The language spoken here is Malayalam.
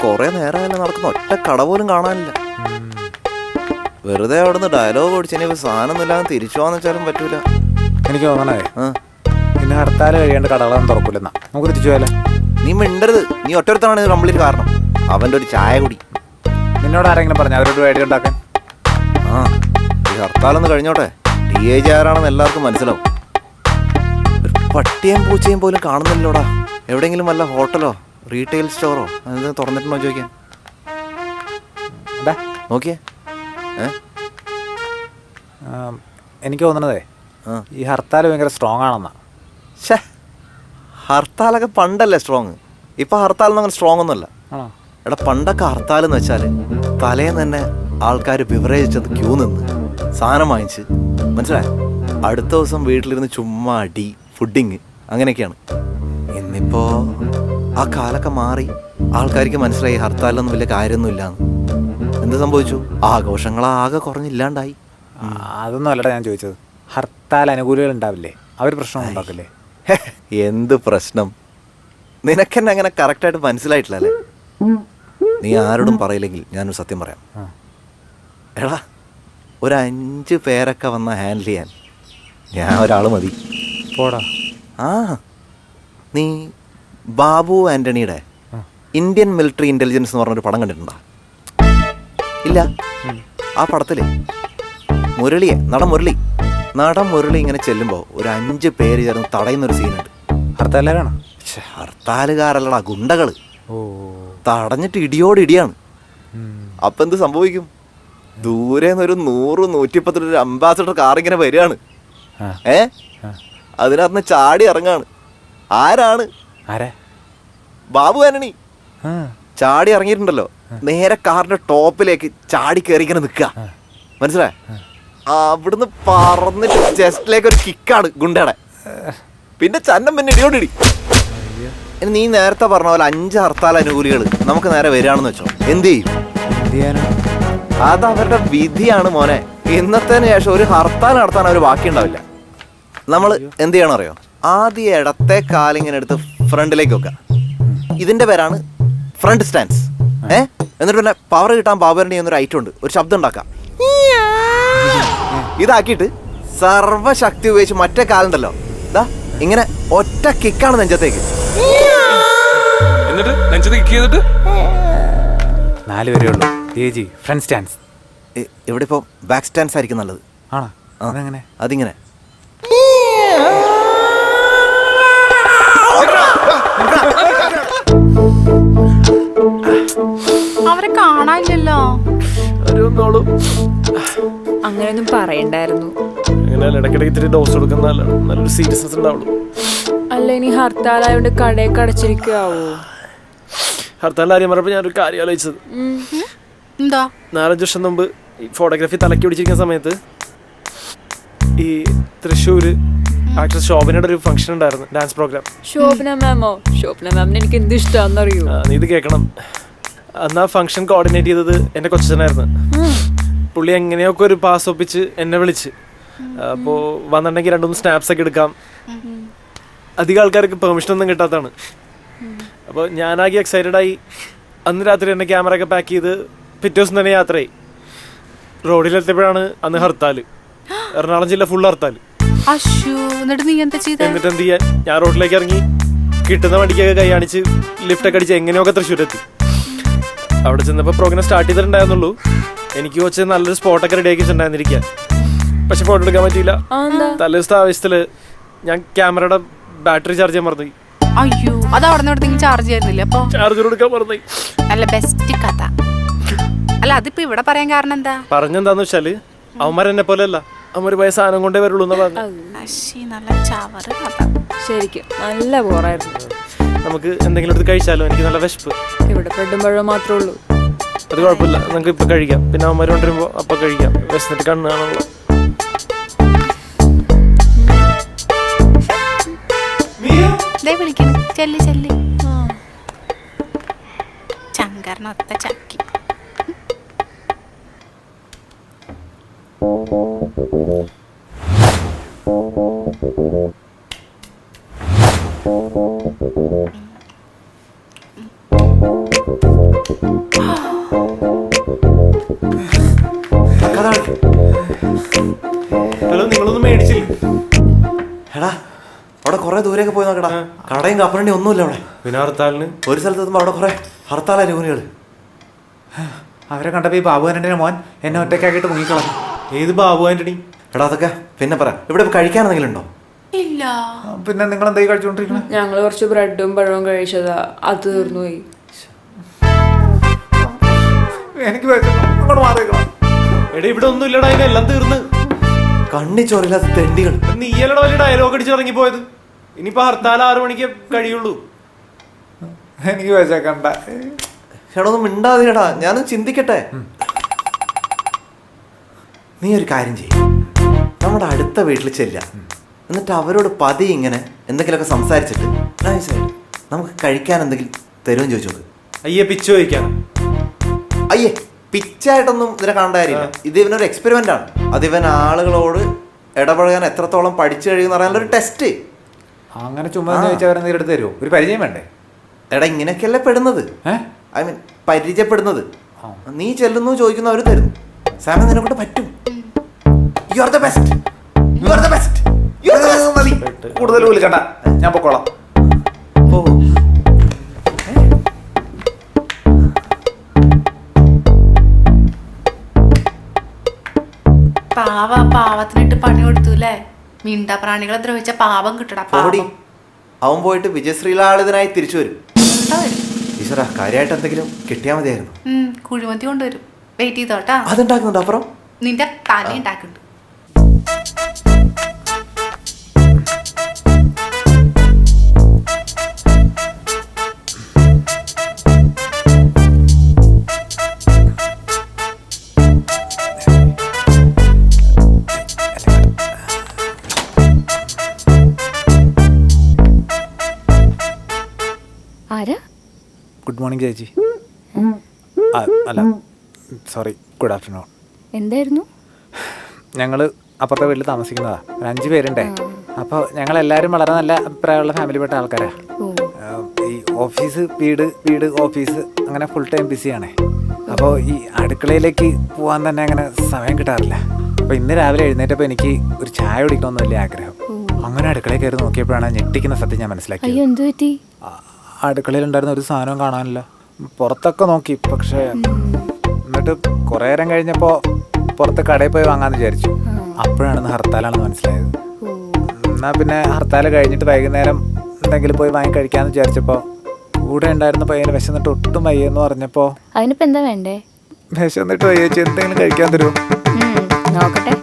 കൊറേ നേരമല്ല നടക്കുന്ന ഒറ്റ കട പോലും കാണാനില്ല. വെറുതെ അവിടുന്ന് ഡയലോഗ് ഓടിച്ചിനി സാധനം ഇല്ലാതെ തിരിച്ചു പോകാന്ന് വെച്ചാലും പറ്റൂല. എനിക്ക് തോന്നണേ പിന്നെ ഹർത്താൽ കഴിയാണ്ട് കടകളൊന്നും തുറക്കില്ലെന്നാ. നമുക്ക് തിരിച്ചു പോയാലോ? നീ മിണ്ടരുത്. നീ ഒറ്റൊരുത്താണ് ഇത് കംപ്ലീറ്റ് കാരണം. അവൻ്റെ ഒരു ചായ കുടി. നിന്നോട് ആരെങ്കിലും പറഞ്ഞു അവരോട് ഐഡിയ ഉണ്ടാക്കാൻ? ഈ ഹർത്താലൊന്ന് കഴിഞ്ഞോട്ടെ. TAG ആരാണെന്ന് എല്ലാവർക്കും മനസ്സിലാവും. ഒരു പട്ടിയും പൂച്ചയും പോലും കാണുന്നില്ലോടാ. എവിടെയെങ്കിലും വല്ല ഹോട്ടലോ റീറ്റെയിൽ സ്റ്റോറോ അത് തുറന്നിട്ടുണ്ടോ ചോദിക്കാൻ? നോക്കിയേ. എനിക്ക് തോന്നണതേ ഈ ഹർത്താൽ ഭയങ്കര സ്ട്രോങ് ആണെന്നാ. ഹർത്താലൊക്കെ പണ്ടല്ലേ സ്ട്രോങ്. ഇപ്പം ഹർത്താലൊന്നും അങ്ങനെ സ്ട്രോങ് ഒന്നുമല്ല. എടാ പണ്ടൊക്കെ ഹർത്താൽ എന്ന് വെച്ചാൽ തലേന്ന് തന്നെ ആൾക്കാർ ബിവറേജ് ചെന്ന് ക്യൂ നിന്ന് സാധനം വാങ്ങിച്ച് മനസ്സിലായി അടുത്ത ദിവസം വീട്ടിലിരുന്ന് ചുമ്മാ അടി ഫുഡിങ് അങ്ങനെയൊക്കെയാണ്. ഇന്നിപ്പോൾ ആ കാലൊക്കെ മാറി. ആൾക്കാർക്ക് മനസ്സിലായി ഹർത്താലൊന്നും വലിയ കാര്യമൊന്നും ഇല്ലാന്ന്. എന്ത് സംഭവിച്ചു? ആഘോഷങ്ങളാകെ കുറഞ്ഞില്ലാണ്ടായി. അതൊന്നും അല്ലടാ ഞാൻ ചോദിച്ചത്. ഹർത്താൽ അനുകൂലികൾ ഉണ്ടാവില്ലേ? അവർ പ്രശ്നം ഉണ്ടാക്കില്ലേ? എന്ത് പ്രശ്നം? നിനക്കെന്നെ അങ്ങനെ കറക്റ്റായിട്ട് മനസ്സിലായിട്ടില്ല അല്ലേ? നീ ആരോടും പറയില്ലെങ്കിൽ ഞാനൊരു സത്യം പറയാം. എടാ ഒരു 5 പേരൊക്കെ വന്ന ഹാൻഡിൽ ചെയ്യാൻ ഞാൻ ഒരാൾ മതി. പോടാ. നീ ബാബു ആൻ്റണിയുടെ ഇന്ത്യൻ മിലിറ്ററി ഇൻ്റലിജൻസ് എന്ന് പറഞ്ഞൊരു പടം കണ്ടിട്ടുണ്ടോ? ഇല്ല. ആ പടത്തിൽ നടൻ മുരളി ഇങ്ങനെ ചെല്ലുമ്പോൾ ഒരു 5 പേര് ചേർന്ന് തടയുന്നൊരു സീനുണ്ട്. ഹർത്താലാണോ? ഹർത്താലുകാരല്ലടാ, ഗുണ്ടകൾ തടഞ്ഞിട്ട് ഇടിയോടിടിയാണ്. അപ്പം എന്ത് സംഭവിക്കും? ദൂരെന്ന് 100-110 അംബാസഡർ കാർ ഇങ്ങനെ വരികയാണ്. അതിനകത്ത് ചാടി ഇറങ്ങാണ്. ആരാണ്? ബാബു ആന്റണി. ചാടി ഇറങ്ങിയിട്ടുണ്ടല്ലോ, നേരെ കാറിന്റെ ടോപ്പിലേക്ക് ചാടി കയറി ഇങ്ങനെ നിൽക്കുക. മനസ്സിലായി? അവിടുന്ന് പറന്നിട്ട് ചെസ്റ്റിലേക്ക് ഒരു കിക്കാണ് ഗുണ്ടയുടെ. പിന്നെ ചന്നം പിന്നെ ഇടിയോടിടി. നീ നേരത്തെ പറഞ്ഞ പോലെ 5 ഹർത്താൽ അനുകൂലികൾ നമുക്ക് നേരെ വരികയാണെന്ന് വെച്ചോ, എന്ത് ചെയ്യും? അത് അവരുടെ വിധിയാണ് മോനെ. ഇന്നത്തേന് ശേഷം ഒരു ഹർത്താൽ നടത്താൻ അവർ ബാക്കിയുണ്ടാവില്ല. നമ്മൾ എന്ത് ചെയ്യണം അറിയോ? ആദ്യം ഇടത്തെ കാലിങ്ങനെ എടുത്ത് ഫ്രണ്ടിലേക്ക് വെക്കുക. ഇതിന്റെ പേരാണ് ഫ്രണ്ട് സ്റ്റാൻസ്. എന്നിട്ട് പിന്നെ പവർ കിട്ടാൻ ബാബുവിന്റെ എന്നൊരു ഐറ്റം ഉണ്ട്, ഒരു ശബ്ദം ഉണ്ടാക്കാം. ഇതാക്കിയിട്ട് സർവശക്തി ഉപയോഗിച്ച് മറ്റേ കാലുണ്ടല്ലോ ഇങ്ങനെ ഒറ്റ കിക്കാണ് നെഞ്ചത്തേക്ക്. എന്നിട്ട് നെഞ്ചത്ത് കിക്ക് ചെയ്തിട്ട് 4 പേരേ ഉള്ളൂ. Front stance. ഇവിടെ ഇപ്പോൾ ബാക്ക് സ്റ്റാൻസ് ആയിരിക്കും നല്ലത്. അതിങ്ങനെ അവരെ കാണാനില്ലല്ലോ. അങ്ങനെയൊന്നും പറയണ്ടായിരുന്നു. അല്ല ഇനി ഹർത്താലായോണ്ട് കടയൊക്കെ അടച്ചിരിക്കാവോ? ഹർത്താലിന്റെ കാര്യം പറഞ്ഞപ്പോൾ ഞാനൊരു കാര്യം ആലോചിച്ചത്. എന്താ? 4-5 വർഷം മുമ്പ് ഈ ഫോട്ടോഗ്രാഫി തലക്കി പിടിച്ചിരിക്കുന്ന സമയത്ത് ഈ തൃശ്ശൂര് ആക്ട്രസ് ശോഭനയുടെ ഒരു ഫംഗ്ഷൻ ഉണ്ടായിരുന്നു, ഡാൻസ് പ്രോഗ്രാം. ശോഭന മാമോ? ശോഭന മാമിന് എനിക്ക് എന്ത് ഇഷ്ടമാണെന്നറിയോ? നീ ഇത് കേൾക്കണം. അന്ന് ആ ഫംഗ്ഷൻ കോർഡിനേറ്റ് ചെയ്തത് എൻ്റെ കൊച്ചനായിരുന്നു. പുള്ളി എങ്ങനെയൊക്കെ ഒരു പാസ് ഒപ്പിച്ച് എന്നെ വിളിച്ച്, അപ്പോൾ വന്നിട്ടുണ്ടെങ്കിൽ 2-3 സ്നാപ്സ് ഒക്കെ എടുക്കാം. അധികം ആൾക്കാർക്ക് പെർമിഷൻ ഒന്നും കിട്ടാത്തതാണ്. അപ്പോൾ ഞാനാകെ എക്സൈറ്റഡ് ആയി. അന്ന് രാത്രി എൻ്റെ ക്യാമറ ഒക്കെ പാക്ക് ചെയ്ത് പിറ്റേ ദിവസം തന്നെ യാത്രയായി. റോഡിലെത്തിയപ്പോഴാണ് അന്ന് ഹർത്താൽ. എറണാകുളം ജില്ല ഫുൾ ഹർത്താൽ. എന്നിട്ട് എന്ത് ചെയ്യാൻ, ഞാൻ റോഡിലേക്ക് ഇറങ്ങി കിട്ടുന്ന വണ്ടിക്കൊക്കെ കൈ കാണിച്ച് ലിഫ്റ്റൊക്കെ അടിച്ച് എങ്ങനെയൊക്കെ തൃശ്ശൂരെത്തി. അവിടെ ചെന്നപ്പോൾ പ്രോഗ്രാം സ്റ്റാർട്ട് ചെയ്തിട്ടുണ്ടായിരുന്നുള്ളൂ. എനിക്ക് വെച്ച് നല്ലൊരു സ്പോട്ടൊക്കെ റെഡി ആക്കി വെച്ചിട്ടുണ്ടായിരുന്നിരിക്കാൻ. പക്ഷെ ഫോട്ടോ എടുക്കാൻ പറ്റിയില്ല. തലേദിവസത്തെ ആവശ്യത്തില് ഞാൻ ക്യാമറയുടെ ബാറ്ററി ചാർജ് ചെയ്യാൻ മറന്നു. അയ്യോ, അത് അവിടെ ചാർജ് ചെയ്യുന്നില്ല. അപ്പൊ ചാർജർ എടുക്കാൻ മറന്നു. നല്ല ബെസ്റ്റ് കഥ. അല്ല അതിപ്പോ ഇവിടെ പറയാൻ കാരണം എന്താ? പറഞ്ഞെന്താന്ന് വെച്ചാല് അവന്മാരെന്നെ പോലെ അല്ല, അവന്മാര് പോയ സാധനം കൊണ്ടേ വരുള്ളൂ എന്നാ പറഞ്ഞു. ശരിക്കും നല്ല ബോറായിരുന്നു. നമുക്ക് എന്തെങ്കിലും എടുത്ത് കഴിച്ചാലോ? എനിക്ക് നല്ല വിശപ്പ്. ഇവിടെ ബ്രെഡും പഴവും മാത്രമേ ഉള്ളൂ. അത് കുഴപ്പമില്ല, നമുക്ക് ഇപ്പൊ കഴിക്കാം. പിന്നെ അവന്മാർ കൊണ്ടുവരുമ്പോ അപ്പൊ കഴിക്കാം. വിശന്നിട്ട് കണ്ണ് കാണുള്ളൂ. ചങ്കറിനൊത്ത ചക്കി. ദൂരെയൊക്കെ പോയി നോക്കടാ. കടയും കപ്പലണ്ടി ഒന്നുമില്ല അവിടെ. പിന്നെ ഹർത്താലിന് ഒരു സ്ഥലത്ത് എത്തുമ്പോൾ അവിടെ കുറെ ഹർത്താൽ അനുകൂലികൾ. അവരെ കണ്ടപ്പോൾ ഈ ബാബു ആന്റണിയുടെ മോൻ എന്നെ ഒറ്റയ്ക്കാക്കിയിട്ട് മുങ്ങിക്കളഞ്ഞു. ഏത് ബാബു ആന്റണി? എടാ അതൊക്കെ പിന്നെ പറ. ഇവിടെ കഴിക്കാൻ എന്തെങ്കിലും ഉണ്ടോ? ഇല്ല. പിന്നെ നിങ്ങൾ എന്തായി കഴിച്ചുകൊണ്ടിരിക്കണേ? ഞങ്ങൾ കുറച്ച് ബ്രെഡും പഴവും കഴിച്ചതാ, അത് തീർന്നു പോയി. എനിക്ക് അങ്ങോട്ട് മാറിയേക്കണം. എടാ ഇവിടെ ഒന്നും ഇല്ലടാ, അതിനെല്ലാം തീർന്ന്. കണ്ണി ചോറില്ലാത്ത തെണ്ടികൾ. നീയല്ലടാ വലിയ ഡയലോഗ് അടിച്ച് ഇറങ്ങിപ്പോയത്. ഇനിയിപ്പോ ഹർത്താൽ 6 മണിക്ക് കഴിയുള്ളൂ. എനിക്ക് വെച്ചേക്കണ്ട. എടാ ഒന്നും മിണ്ടാതിരടാ, ഞാനും ചിന്തിക്കട്ടെ. നീ ഒരു കാര്യം ചെയ്യും, നമ്മുടെ അടുത്ത വീട്ടിൽ ചെല്ല, എന്നിട്ട് അവരോട് പതി ഇങ്ങനെ എന്തെങ്കിലുമൊക്കെ സംസാരിച്ചിട്ട് നമുക്ക് കഴിക്കാൻ എന്തെങ്കിലും തരുമെന്ന് ചോദിച്ചു നോക്ക്. അയ്യെ പിച്ചു ചോദിക്കാൻ. അയ്യേ പിച്ചായിട്ടൊന്നും ഇതിനെ കാണേണ്ട കാര്യമില്ല. ഇത് ഇവനൊരു എക്സ്പെരിമെന്റ് ആണ്. അത് ഇവൻ ആളുകളോട് ഇടപഴകാൻ എത്രത്തോളം പഠിച്ചു കഴിയുമെന്ന് പറയാനുള്ള ഒരു ടെസ്റ്റ്. അങ്ങനെ ചുമ്മാ ചോദിച്ചവരെ എടുത്ത് തരുമോ? ഒരു പരിചയം വേണ്ടേ? എടാ ഇങ്ങനെയൊക്കെയല്ലേ പെടുന്നത്. ഐ മീൻ പരിചയപ്പെടുന്നത്. നീ ചെല്ലുന്നു, ചോദിക്കുന്നു, അവർ തരുന്നു. സാമ നിന്നെ കൊണ്ട് പറ്റും. You are the best, you are the best, you are the best. മതി, കൂടുതൽ വിളിക്കണ്ട, ഞാൻ പൊക്കോളാം. പാവത്തിനിട്ട് പണി കൊടുത്തു അല്ലേ? മിണ്ടാ പ്രാണികളെ ദ്രോഹിച്ച പാപം കിട്ടടാ. അവൻ പോയിട്ട് വിജയശ്രീലാളിതനായി തിരിച്ചു വരും. ഈശ്വര, കാര്യമായിട്ട് എന്തെങ്കിലും കിട്ടിയാൽ മതിയായിരുന്നു. കുഴിമന്തി കൊണ്ടുവരും, വെയിറ്റ് ചെയ്തോട്ടാ. അതുണ്ടാക്കുന്നുണ്ട് അപ്പുറം. നിന്റെ തല ഉണ്ടാക്കുന്നുണ്ട്. ഗുഡ് മോർണിംഗ് ചേച്ചി. അല്ല സോറി, ഗുഡ് ആഫ്റ്റർനൂൺ. എന്തായിരുന്നു? ഞങ്ങൾ അപ്പുറത്തെ വീട്ടിൽ താമസിക്കുന്നതാ. ഒരു 5 പേരുണ്ടേ. അപ്പോൾ ഞങ്ങളെല്ലാവരും വളരെ നല്ല അഭിപ്രായമുള്ള ഫാമിലിപ്പെട്ട ആൾക്കാരാണ്. ഈ ഓഫീസ് വീട്, വീട് ഓഫീസ്, അങ്ങനെ ഫുൾ ടൈം ബിസിയാണേ. അപ്പോൾ ഈ അടുക്കളയിലേക്ക് പോകാൻ തന്നെ അങ്ങനെ സമയം കിട്ടാറില്ല. അപ്പോൾ ഇന്ന് രാവിലെ എഴുന്നേറ്റപ്പോൾ എനിക്ക് ഒരു ചായ കുടിക്കണമെന്ന് വലിയ ആഗ്രഹം. അങ്ങനെ അടുക്കളയിൽ കയറി നോക്കിയപ്പോഴാണ് ഞെട്ടിക്കുന്ന സത്യം ഞാൻ മനസ്സിലാക്കിയത്. അടുക്കളയിലുണ്ടായിരുന്ന ഒരു സാധനവും കാണാനില്ല. പുറത്തൊക്കെ നോക്കി, പക്ഷേ എന്നിട്ട് കുറേ നേരം കഴിഞ്ഞപ്പോൾ പുറത്ത് കടയിൽ പോയി വാങ്ങാമെന്ന് വിചാരിച്ചു. അപ്പോഴാണെന്ന് ഹർത്താലാണെന്ന് മനസ്സിലായത്. എന്നാൽ പിന്നെ ഹർത്താൽ കഴിഞ്ഞിട്ട് വൈകുന്നേരം എന്തെങ്കിലും പോയി വാങ്ങി കഴിക്കാമെന്ന് വിചാരിച്ചപ്പോൾ കൂടെ ഉണ്ടായിരുന്ന പയ്യന് വിശന്നിട്ട് ഒട്ടും വയ്യെന്ന് പറഞ്ഞപ്പോൾ അതിനിപ്പോൾ എന്താ വേണ്ടേ? വിശന്നിട്ട് വയ്യ, എന്തെങ്കിലും കഴിക്കാൻ തരുമോ? നോക്കട്ടെ.